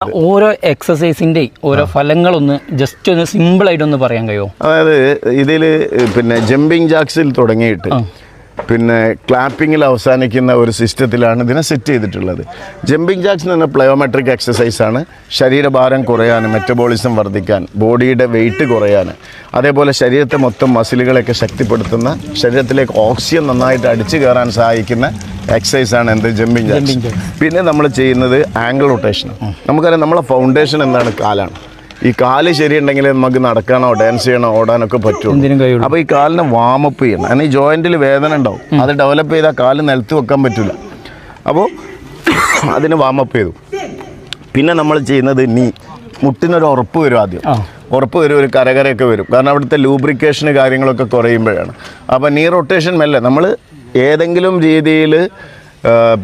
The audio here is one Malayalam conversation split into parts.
ഓരോ എക്സസൈസിന്റെ ഓരോ ഫലങ്ങളൊന്ന് ജസ്റ്റ് ഒന്ന് സിമ്പിൾ ആയിട്ടൊന്ന് പറയാൻ കഴിയുമോ? അതായത് ഇതിൽ പിന്നെ ജമ്പിങ് ജാക്സിൽ തുടങ്ങിയിട്ട് പിന്നെ ക്ലാപ്പിങ്ങിൽ അവസാനിക്കുന്ന ഒരു സിസ്റ്റത്തിലാണ് ഇതിനെ സെറ്റ് ചെയ്തിട്ടുള്ളത്. ജമ്പിങ് ജാക്സ് എന്ന് പറഞ്ഞാൽ പ്ലയോമെട്രിക് എക്സസൈസാണ്. ശരീരഭാരം കുറയാൻ, മെറ്റബോളിസം വർദ്ധിക്കാൻ, ബോഡിയുടെ വെയിറ്റ് കുറയാൻ, അതേപോലെ ശരീരത്തെ മൊത്തം മസിലുകളെയൊക്കെ ശക്തിപ്പെടുത്തുന്ന, ശരീരത്തിലേക്ക് ഓക്സിജൻ നന്നായിട്ട് അടിച്ചു കയറാൻ സഹായിക്കുന്ന എക്സസൈസാണ് എന്ത് ജമ്പിങ് ജാക്സ്. പിന്നെ നമ്മൾ ചെയ്യുന്നത് ആംഗിൾ റൊട്ടേഷൻ. നമുക്കറിയാം നമ്മളെ ഫൗണ്ടേഷൻ എന്താണ്? കാലാണ്. ഈ കാല് ശരിയുണ്ടെങ്കിൽ നമുക്ക് നടക്കാനോ ഡാൻസ് ചെയ്യണോ ഓടാനൊക്കെ പറ്റുള്ളൂ. അപ്പോൾ ഈ കാലിനെ വാമപ്പ് ചെയ്യണം. കാരണം ഈ ജോയിൻറ്റിൽ വേദന ഉണ്ടാവും, അത് ഡെവലപ്പ് ചെയ്താൽ കാല് നിലത്ത് വെക്കാൻ പറ്റില്ല. അപ്പോൾ അതിന് വാമപ്പ് ചെയ്തു. പിന്നെ നമ്മൾ ചെയ്യുന്നത് മുട്ടിനൊരു ഉറപ്പ് വരും. ആദ്യം ഉറപ്പ് വരും, ഒരു കരകരയൊക്കെ വരും. കാരണം അവിടുത്തെ ലൂബ്രിക്കേഷന് കാര്യങ്ങളൊക്കെ കുറയുമ്പോഴാണ്. അപ്പോൾ നീ റൊട്ടേഷൻ മെല്ലെ നമ്മൾ ഏതെങ്കിലും രീതിയിൽ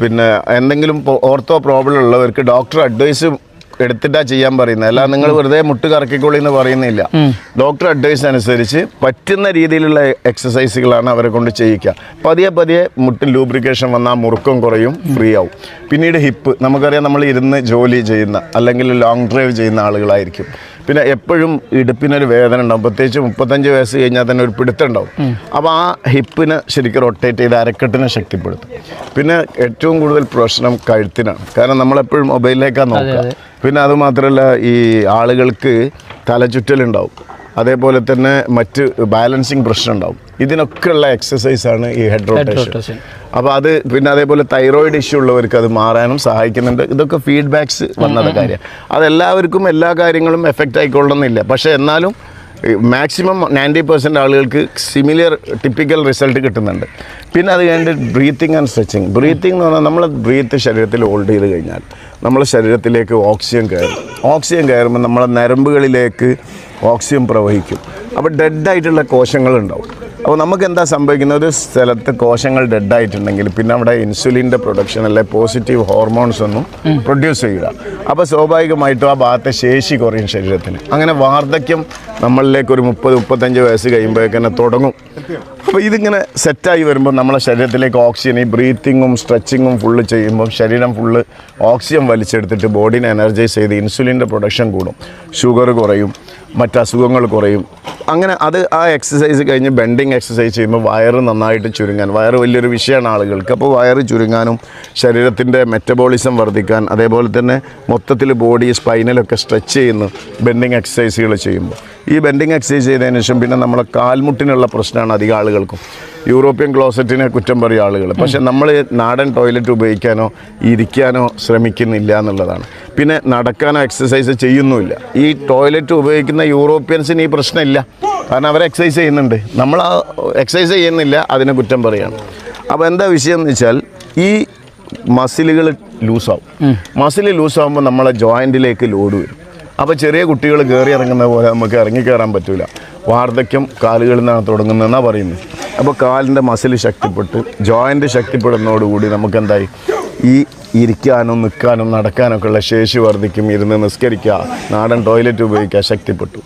പിന്നെ എന്തെങ്കിലും ഓർത്തോ പ്രോബ്ലം ഉള്ളവർക്ക് ഡോക്ടർ അഡ്വൈസ് എടുത്തിട്ടാണ് ചെയ്യാൻ പറയുന്നത്. അല്ല നിങ്ങൾ വെറുതെ മുട്ട് കറക്കിക്കോളി എന്ന് പറയുന്നില്ല. ഡോക്ടർ അഡ്വൈസ് അനുസരിച്ച് പറ്റുന്ന രീതിയിലുള്ള എക്സസൈസുകളാണ് അവരെ കൊണ്ട് ചെയ്യിക്കുക. പതിയെ പതിയെ മുട്ടിൽ ലൂബ്രിക്കേഷൻ വന്നാൽ മുറുക്കം കുറയും, ഫ്രീ ആവും. പിന്നീട് ഹിപ്പ്, നമുക്കറിയാം നമ്മൾ ഇരുന്ന് ജോലി ചെയ്യുന്ന അല്ലെങ്കിൽ ലോങ് ഡ്രൈവ് ചെയ്യുന്ന ആളുകളായിരിക്കും. പിന്നെ എപ്പോഴും ഇടുപ്പിനൊരു വേദന ഉണ്ടാവും, പ്രത്യേകിച്ച് 35 വയസ്സ് കഴിഞ്ഞാൽ തന്നെ ഒരു പിടുത്തം ഉണ്ടാവും. അപ്പോൾ ആ ഹിപ്പിനെ ശരിക്കും റൊട്ടേറ്റ് ചെയ്ത് അരക്കെട്ടിനെ ശക്തിപ്പെടുത്തും. പിന്നെ ഏറ്റവും കൂടുതൽ പ്രശ്നം കഴുത്തിനാണ്. കാരണം നമ്മളെപ്പോഴും മൊബൈലിലേക്കാണ് നോക്കുക. പിന്നെ അതുമാത്രമല്ല ഈ ആളുകൾക്ക് തലചുറ്റലുണ്ടാവും, അതേപോലെ തന്നെ മറ്റ് ബാലൻസിങ് പ്രശ്നം ഉണ്ടാവും. ഇതിനൊക്കെയുള്ള എക്സസൈസാണ് ഈ ഹെഡ് റൊട്ടേഷൻ. അപ്പോൾ അത് പിന്നെ അതേപോലെ തൈറോയിഡ് ഇഷ്യൂ ഉള്ളവർക്ക് അത് മാറാനും സഹായിക്കുന്നുണ്ട്. ഇതൊക്കെ ഫീഡ്ബാക്സ് വന്നത് കാര്യം. അതെല്ലാവർക്കും എല്ലാ കാര്യങ്ങളും എഫക്റ്റ് ആയിക്കൊള്ളുന്നില്ല. പക്ഷേ എന്നാലും മാക്സിമം 90% ആളുകൾക്ക് സിമിലർ ടിപ്പിക്കൽ റിസൾട്ട് കിട്ടുന്നുണ്ട്. പിന്നെ അത് കഴിഞ്ഞിട്ട് ബ്രീത്തിങ് ആൻഡ് സ്ട്രെച്ചിങ്. ബ്രീത്തിങ് എന്ന് പറഞ്ഞാൽ നമ്മൾ ബ്രീത്ത് ശരീരത്തിൽ ഹോൾഡ് ചെയ്ത് കഴിഞ്ഞാൽ നമ്മുടെ ശരീരത്തിലേക്ക് ഓക്സിജൻ കയറും. ഓക്സിജൻ കയറുമ്പോൾ നമ്മളെ നരമ്പുകളിലേക്ക് ഓക്സിജൻ പ്രവഹിക്കും. അപ്പോൾ ഡെഡായിട്ടുള്ള കോശങ്ങളുണ്ടാവും. അപ്പോൾ നമുക്ക് എന്താ സംഭവിക്കുന്നത്? ഒരു സ്ഥലത്ത് കോശങ്ങൾ ഡെഡായിട്ടുണ്ടെങ്കിൽ പിന്നെ അവിടെ ഇൻസുലിൻ്റെ പ്രൊഡക്ഷൻ അല്ലെ പോസിറ്റീവ് ഹോർമോൺസ് ഒന്നും പ്രൊഡ്യൂസ് ചെയ്യുക. അപ്പോൾ സ്വാഭാവികമായിട്ടും ആ ഭാഗത്തെ ശേഷി കുറയും ശരീരത്തിന്. അങ്ങനെ വാർദ്ധക്യം നമ്മളിലേക്ക് ഒരു 30-35 വയസ്സ് കഴിയുമ്പോഴേക്കന്നെ തുടങ്ങും. അപ്പോൾ ഇതിങ്ങനെ സെറ്റായി വരുമ്പോൾ നമ്മളെ ശരീരത്തിലേക്ക് ഓക്സിജൻ, ഈ ബ്രീത്തിങ്ങും സ്ട്രെച്ചിങ്ങും ഫുള്ള് ചെയ്യുമ്പോൾ ശരീരം ഫുള്ള് ഓക്സിജൻ വലിച്ചെടുത്തിട്ട് ബോഡീനെ എനർജൈസ് ചെയ്ത് ഇൻസുലിൻ്റെ പ്രൊഡക്ഷൻ കൂടും, ഷുഗർ കുറയും, മറ്റസുഖങ്ങൾ കുറയും. അങ്ങനെ അത് ആ എക്സസൈസ് കഴിഞ്ഞ് ബെൻഡിങ് എക്സസൈസ് ചെയ്യുമ്പോൾ വയറ് നന്നായിട്ട് ചുരുങ്ങാൻ, വയറ് വലിയൊരു വിഷയമാണ് ആളുകൾക്ക്. അപ്പോൾ വയറ് ചുരുങ്ങാനും ശരീരത്തിൻ്റെ മെറ്റബോളിസം വർദ്ധിക്കാൻ, അതേപോലെ തന്നെ മൊത്തത്തിൽ ബോഡി സ്പൈനലൊക്കെ സ്ട്രെച്ച് ചെയ്യുന്നു ബെൻഡിങ് എക്സസൈസുകൾ ചെയ്യുമ്പോൾ. ഈ ബെൻഡിങ് എക്സസൈസ് ചെയ്തതിന് ശേഷം പിന്നെ നമ്മളെ കാൽമുട്ടിനുള്ള പ്രശ്നമാണ് അധികം ആളുകൾക്കും. യൂറോപ്യൻ ക്ലോസറ്റിനെ കുറ്റം പറയും ആളുകൾ. പക്ഷേ നമ്മൾ നാടൻ ടോയ്ലറ്റ് ഉപയോഗിക്കാനോ ഇരിക്കാനോ ശ്രമിക്കുന്നില്ല എന്നുള്ളതാണ്. പിന്നെ നടക്കാനോ എക്സസൈസ് ചെയ്യുന്നുമില്ല. ഈ ടോയ്ലറ്റ് ഉപയോഗിക്കുന്ന യൂറോപ്യൻസിന് ഈ പ്രശ്നമില്ല. കാരണം അവർ എക്സസൈസ് ചെയ്യുന്നുണ്ട്, നമ്മൾ ആ എക്സസൈസ് ചെയ്യുന്നില്ല, അതിനെ കുറ്റം പറയുകയാണ്. അപ്പോൾ എന്താ വിഷയം എന്ന് വെച്ചാൽ ഈ മസിലുകൾ ലൂസാവും. മസിൽ ലൂസാകുമ്പോൾ നമ്മളെ ജോയിൻറ്റിലേക്ക് ലോഡ് വരും. അപ്പോൾ ചെറിയ കുട്ടികൾ കയറി ഇറങ്ങുന്ന പോലെ നമുക്ക് ഇറങ്ങിക്കയറാൻ പറ്റില്ല. വാർദ്ധക്യം കാലുകളിൽ നിന്നാണ് തുടങ്ങുന്നതെന്നാണ് പറയുന്നത്. അപ്പോൾ കാലിൻ്റെ മസിൽ ശക്തിപ്പെട്ട് ജോയിൻറ്റ് ശക്തിപ്പെടുന്നതോടുകൂടി നമുക്കെന്തായി ഈ ഇരിക്കാനും നിൽക്കാനും നടക്കാനൊക്കെ ഉള്ള ശേഷി വർദ്ധിക്കും. ഇരുന്ന് നിസ്കരിക്കുക, നാടൻ ടോയ്ലറ്റ് ഉപയോഗിക്കുക, ശക്തിപ്പെട്ടു.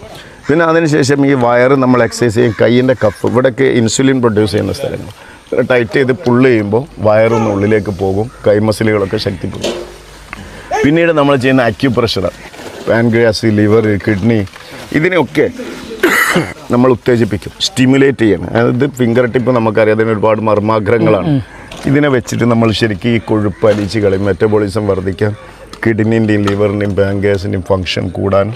പിന്നെ അതിനുശേഷം ഈ വയറ് നമ്മൾ എക്സസൈസ് ചെയ്യും. കയ്യിൻ്റെ കഫ്, ഇവിടെയൊക്കെ ഇൻസുലിൻ പ്രൊഡ്യൂസ് ചെയ്യുന്ന സ്ഥലങ്ങൾ ടൈറ്റ് ചെയ്ത് പുള്ള് ചെയ്യുമ്പോൾ വയറൊന്ന് ഉള്ളിലേക്ക് പോകും, കൈമസിലുകളൊക്കെ ശക്തിപ്പെടും. പിന്നീട് നമ്മൾ ചെയ്യുന്ന അക്യുപ്രഷർ, പാൻക്രിയാസ്, ലിവർ, കിഡ്നി, ഇതിനെയൊക്കെ നമ്മൾ ഉത്തേജിപ്പിക്കും, സ്റ്റിമുലേറ്റ് ചെയ്യണം. അതായത് ഫിംഗർ ടിപ്പ് നമുക്കറിയാം, അതിന് ഒരുപാട് മർമാഗ്രഹങ്ങളാണ്. ഇതിനെ വെച്ചിട്ട് നമ്മൾ ശരിക്കും ഈ കൊഴുപ്പ് അലിച്ച് കളയും, മെറ്റബോളിസം വർദ്ധിക്കാൻ, കിഡ്നിൻ്റെയും ലിവറിൻ്റെയും പാൻക്രിയാസിൻ്റെയും ഫങ്ഷൻ കൂടാൻ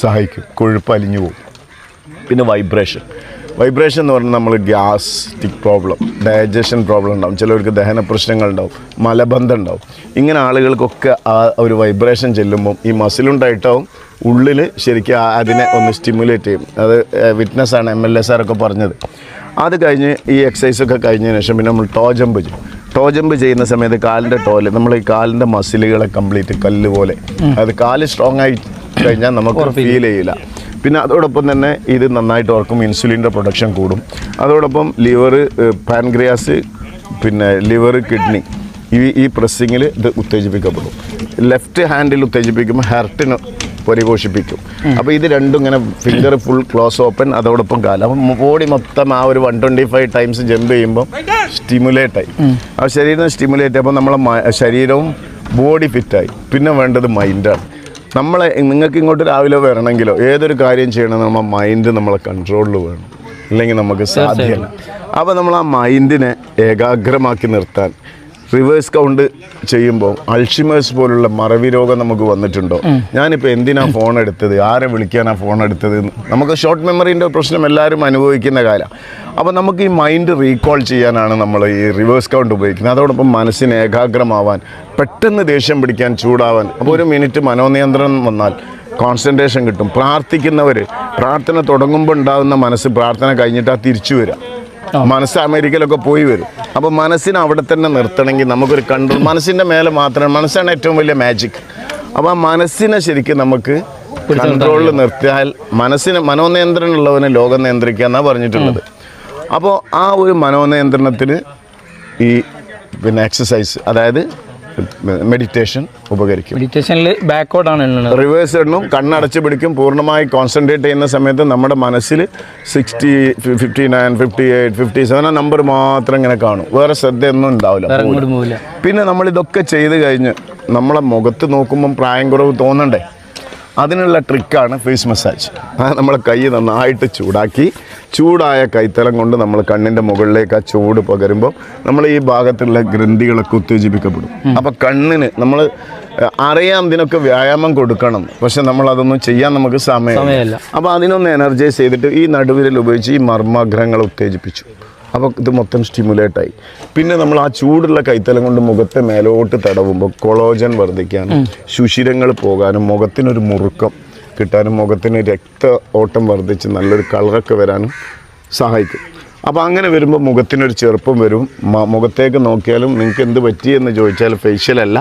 സഹായിക്കും, കൊഴുപ്പ് അലിഞ്ഞു പോകും. പിന്നെ വൈബ്രേഷൻ എന്ന് പറഞ്ഞാൽ നമ്മൾ ഗ്യാസ്ട്രിക് പ്രോബ്ലം, ഡൈജഷൻ പ്രോബ്ലം ഉണ്ടാവും, ചിലവർക്ക് ദഹന പ്രശ്നങ്ങളുണ്ടാവും, മലബന്ധം ഉണ്ടാവും. ഇങ്ങനെ ആളുകൾക്കൊക്കെ ആ ഒരു വൈബ്രേഷൻ ചെല്ലുമ്പം ഈ മസിലുണ്ടായിട്ടാവും ഉള്ളിൽ ശരിക്കും അതിനെ ഒന്ന് സ്റ്റിമുലേറ്റ് ചെയ്യും. അത് വിറ്റ്നസ്സാണ് MLS ആരൊക്കെ പറഞ്ഞത്. അത് കഴിഞ്ഞ് ഈ എക്സസൈസൊക്കെ കഴിഞ്ഞതിന് ശേഷം പിന്നെ നമ്മൾ ടോ ജമ്പ് ചെയ്യും. ടോ ജമ്പ് ചെയ്യുന്ന സമയത്ത് കാലിൻ്റെ ടോയിൽ നമ്മൾ ഈ കാലിൻ്റെ മസിലുകളെ കംപ്ലീറ്റ് കല്ല് പോലെ, അത് കാല് സ്ട്രോങ് ആയി കഴിഞ്ഞാൽ നമുക്ക് ഫീൽ ചെയ്യില്ല. പിന്നെ അതോടൊപ്പം തന്നെ ഇത് നന്നായിട്ട് ഓർക്കും, ഇൻസുലിൻ്റെ പ്രൊഡക്ഷൻ കൂടും. അതോടൊപ്പം ലിവർ, പാൻക്രിയാസ്, പിന്നെ ലിവർ, കിഡ്നി, ഈ പ്രസ്സിങ്ങിൽ ഇത് ഉത്തേജിപ്പിക്കപ്പെടും. ലെഫ്റ്റ് ഹാൻഡിൽ ഉത്തേജിപ്പിക്കുമ്പോൾ ഹാർട്ടിന് പരിപോഷിപ്പിക്കും. അപ്പോൾ ഇത് രണ്ടും ഇങ്ങനെ ഫിംഗർ ഫുൾ ക്ലോസ് ഓപ്പൺ, അതോടൊപ്പം കാലം. അപ്പം ബോഡി മൊത്തം ആ ഒരു 125 ടൈംസ് ജമ്പ് ചെയ്യുമ്പോൾ സ്റ്റിമുലേറ്റായി, ആ ശരീരം സ്റ്റിമുലേറ്റ്. അപ്പോൾ നമ്മളെ ശരീരവും ബോഡി ഫിറ്റായി. പിന്നെ വേണ്ടത് മൈൻഡാണ്. നിങ്ങൾക്ക് ഇങ്ങോട്ട് രാവിലെ വരണമെങ്കിലോ ഏതൊരു കാര്യം ചെയ്യണമെന്ന് നമ്മൾ മൈൻഡ് നമ്മളെ കൺട്രോളിൽ വേണം, ഇല്ലെങ്കിൽ നമുക്ക് സാധ്യമല്ല. അപ്പോൾ നമ്മൾ ആ മൈൻഡിനെ ഏകാഗ്രമാക്കി നിർത്താൻ റിവേഴ്സ് കൗണ്ട് ചെയ്യുമ്പോൾ അൾഷിമേഴ്സ് പോലുള്ള മറവി രോഗം നമുക്ക് വന്നിട്ടുണ്ടോ, ഞാനിപ്പോൾ എന്തിനാ ഫോൺ എടുത്തത്, ആരെ വിളിക്കാനാണ് ഫോൺ എടുത്തത്, നമുക്ക് ഷോർട്ട് മെമ്മറീൻ്റെ പ്രശ്നം എല്ലാവരും അനുഭവിക്കുന്ന കാലമാണ്. അപ്പോൾ നമുക്ക് ഈ മൈൻഡ് റീകോൾ ചെയ്യാനാണ് നമ്മൾ ഈ റിവേഴ്സ് കൗണ്ട് ഉപയോഗിക്കുന്നത്. അതോടൊപ്പം മനസ്സിന് ഏകാഗ്രമാവാൻ, പെട്ടെന്ന് ദേഷ്യം പിടിക്കാൻ, ചൂടാവാൻ. അപ്പോൾ 1 മിനിറ്റ് മനോനിയന്ത്രണം വന്നാൽ കോൺസെൻട്രേഷൻ കിട്ടും. പ്രാർത്ഥിക്കുന്നവർ പ്രാർത്ഥന തുടങ്ങുമ്പോൾ ഉണ്ടാകുന്ന മനസ്സ് പ്രാർത്ഥന കഴിഞ്ഞിട്ട് തിരിച്ചു വരിക. മനസ്സ് അമേരിക്കയിലൊക്കെ പോയി വരും. അപ്പോൾ മനസ്സിനെ അവിടെ തന്നെ നിർത്തണമെങ്കിൽ നമുക്കൊരു കൺട്രോൾ, മനസ്സിൻ്റെ മേലെ മാത്രമേ, മനസ്സാണ് ഏറ്റവും വലിയ മാജിക്. അപ്പോൾ ആ മനസ്സിനെ ശരിക്കും നമുക്ക് കൺട്രോളിൽ നിർത്തിയാൽ മനോനിയന്ത്രണം ഉള്ളവന് ലോകം നിയന്ത്രിക്കുക എന്നാണ് പറഞ്ഞിട്ടുള്ളത്. അപ്പോൾ ആ ഒരു മനോനിയന്ത്രണത്തിന് ഈ എക്സസൈസ്, അതായത് മെഡിറ്റേഷൻ ഉപകരിക്കും. മെഡിറ്റേഷനിൽ ബാക്ക്വേർഡാണ് റിവേഴ്സ് എണ്ണും, കണ്ണടച്ച് പിടിക്കും. പൂർണ്ണമായി കോൺസെൻട്രേറ്റ് ചെയ്യുന്ന സമയത്ത് നമ്മുടെ മനസ്സിൽ 60, 59, 58, 57 ആ നമ്പർ മാത്രം ഇങ്ങനെ കാണും. വേറെ ശ്രദ്ധയൊന്നും ഉണ്ടാവില്ല. പിന്നെ നമ്മളിതൊക്കെ ചെയ്ത് കഴിഞ്ഞ് നമ്മളെ മുഖത്ത് നോക്കുമ്പം പ്രായം കുറവ് തോന്നണ്ടേ, അതിനുള്ള ട്രിക്കാണ് ഫേസ് മസാജ്. നമ്മളെ കൈ നന്നായിട്ട് ചൂടാക്കി, ചൂടായ കൈത്തലം കൊണ്ട് നമ്മൾ കണ്ണിൻ്റെ മുകളിലേക്ക് ആ ചൂട് പകരുമ്പോൾ നമ്മൾ ഈ ഭാഗത്തുള്ള ഗ്രന്ഥികളൊക്കെ ഉത്തേജിപ്പിക്കപ്പെടും. അപ്പോൾ കണ്ണിന് നമ്മൾ അറിയാം ഇതിനൊക്കെ വ്യായാമം കൊടുക്കണം, പക്ഷെ നമ്മളതൊന്നും ചെയ്യാൻ നമുക്ക് സമയമില്ല. അപ്പോൾ അതിനൊന്ന് എനർജൈസ് ചെയ്തിട്ട് ഈ നടുവിരൽ ഉപയോഗിച്ച് ഈ മർമ്മഗ്രഹങ്ങളെ ഉത്തേജിപ്പിച്ചു. അപ്പോൾ ഇത് മൊത്തം സ്റ്റിമുലേറ്റായി. പിന്നെ നമ്മൾ ആ ചൂടുള്ള കൈത്തലം കൊണ്ട് മുഖത്തെ മേലോട്ട് തടവുമ്പോൾ കൊളോജൻ വർദ്ധിക്കാനും, സുഷിരങ്ങൾ പോകാനും, മുഖത്തിനൊരു മുറുക്കം കിട്ടാനും, മുഖത്തിന് രക്ത ഓട്ടം വർദ്ധിച്ച് നല്ലൊരു കളറൊക്കെ വരാനും സഹായിക്കും. അപ്പോൾ അങ്ങനെ വരുമ്പോൾ മുഖത്തിനൊരു ചെറുപ്പം വരും. മുഖത്തേക്ക് നോക്കിയാലും നിങ്ങൾക്ക് എന്ത് പറ്റിയെന്ന് ചോദിച്ചാൽ ഫേഷ്യലല്ല,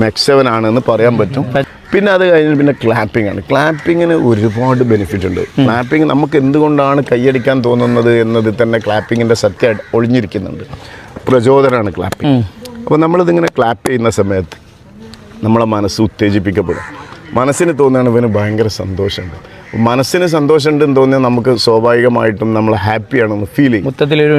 മെക്സവൻ ആണെന്ന് പറയാൻ പറ്റും. പിന്നെ അത് കഴിഞ്ഞ് പിന്നെ ക്ലാപ്പിംഗ് ആണ്. ക്ലാപ്പിങ്ങിന് ഒരുപാട് ബെനിഫിറ്റ് ഉണ്ട്. ക്ലാപ്പിംഗ് നമുക്ക് എന്തുകൊണ്ടാണ് കൈയടിക്കാൻ തോന്നുന്നത് എന്നതിൽ തന്നെ ക്ലാപ്പിങ്ങിൻ്റെ സത്യം ഒളിഞ്ഞിരിക്കുന്നുണ്ട്. പ്രചോദനമാണ് ക്ലാപ്പിംഗ്. അപ്പോൾ നമ്മളിതിങ്ങനെ ക്ലാപ്പ് ചെയ്യുന്ന സമയത്ത് നമ്മളെ മനസ്സ് ഉത്തേജിപ്പിക്കപ്പെടും. മനസ്സിന് തോന്നുകയാണ് ഇവന് ഭയങ്കര സന്തോഷമുണ്ട്. മനസ്സിന് സന്തോഷമുണ്ടെന്ന് തോന്നിയാൽ നമുക്ക് സ്വാഭാവികമായിട്ടും നമ്മൾ ഹാപ്പിയാണെന്ന് ഫീൽ ചെയ്യും, മൊത്തത്തിലൊരു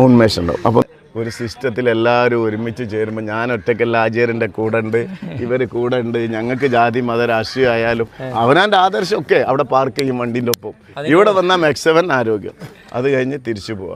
ഉന്മേഷം ഉണ്ടാവും. അപ്പോൾ ഒരു സിസ്റ്റത്തിൽ എല്ലാവരും ഒരുമിച്ച് ചേരുമ്പോൾ ഞാൻ ഒറ്റയ്ക്കല്ല, ആചാര്യൻ്റെ കൂടെ ഉണ്ട്, ഇവർ കൂടെ ഉണ്ട്, ഞങ്ങൾക്ക് ജാതി മത രാഷ്ട്രീയം ആയാലും അവനാൻ്റെ ആദർശമൊക്കെ അവിടെ പാർക്ക് ചെയ്യും വണ്ടീൻ്റെ ഒപ്പം. ഇവിടെ വന്നാൽ മാക്സിമം ആരോഗ്യം, അത് കഴിഞ്ഞ് തിരിച്ചു പോവാം.